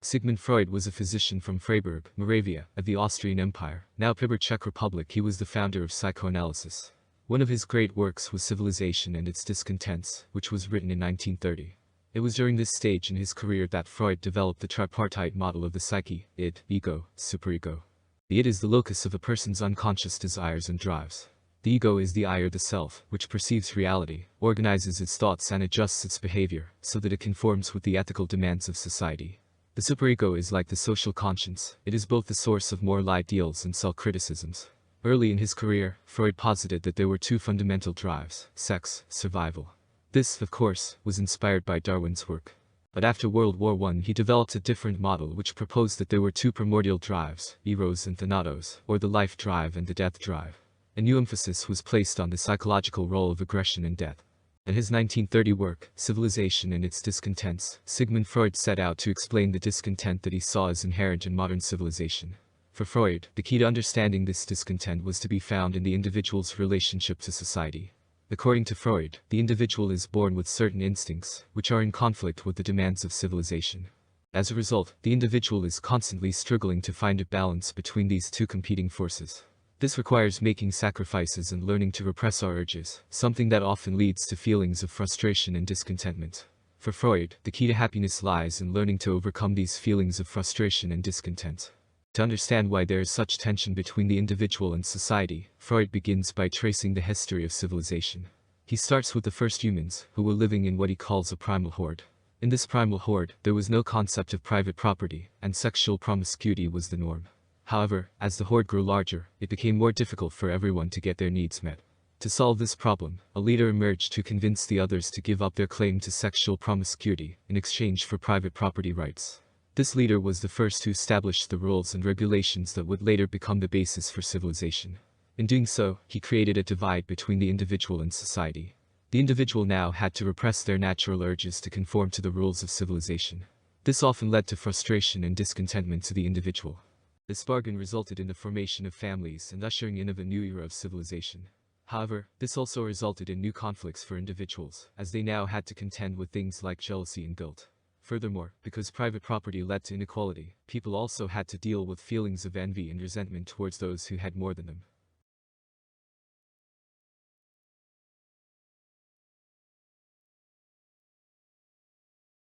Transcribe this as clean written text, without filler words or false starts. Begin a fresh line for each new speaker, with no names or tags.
Sigmund Freud was a physician from Freiberg, Moravia, of the Austrian Empire, now Příbor, Czech Republic. He was the founder of psychoanalysis. One of his great works was Civilization and its Discontents, which was written in 1930. It was during this stage in his career that Freud developed the tripartite model of the psyche: id, ego, superego. The id is the locus of a person's unconscious desires and drives. The ego is the I or the self, which perceives reality, organizes its thoughts and adjusts its behavior, so that it conforms with the ethical demands of society. The superego is like the social conscience. It is both the source of moral ideals and self-criticisms. Early in his career, Freud posited that there were two fundamental drives: sex, survival. This, of course, was inspired by Darwin's work. But after World War I, he developed a different model which proposed that there were two primordial drives, eros and thanatos, or the life drive and the death drive. A new emphasis was placed on the psychological role of aggression and death. In his 1930 work, Civilization and its Discontents, Sigmund Freud set out to explain the discontent that he saw as inherent in modern civilization. For Freud, the key to understanding this discontent was to be found in the individual's relationship to society. According to Freud, the individual is born with certain instincts, which are in conflict with the demands of civilization. As a result, the individual is constantly struggling to find a balance between these two competing forces. This requires making sacrifices and learning to repress our urges, something that often leads to feelings of frustration and discontentment. For Freud, the key to happiness lies in learning to overcome these feelings of frustration and discontent. To understand why there is such tension between the individual and society, Freud begins by tracing the history of civilization. He starts with the first humans, who were living in what he calls a primal horde. In this primal horde, there was no concept of private property, and sexual promiscuity was the norm. However, as the horde grew larger, it became more difficult for everyone to get their needs met. To solve this problem, a leader emerged to convince the others to give up their claim to sexual promiscuity in exchange for private property rights. This leader was the first to establish the rules and regulations that would later become the basis for civilization. In doing so, he created a divide between the individual and society. The individual now had to repress their natural urges to conform to the rules of civilization. This often led to frustration and discontentment to the individual. This bargain resulted in the formation of families and ushering in of a new era of civilization. However, this also resulted in new conflicts for individuals, as they now had to contend with things like jealousy and guilt. Furthermore, because private property led to inequality, people also had to deal with feelings of envy and resentment towards those who had more than them.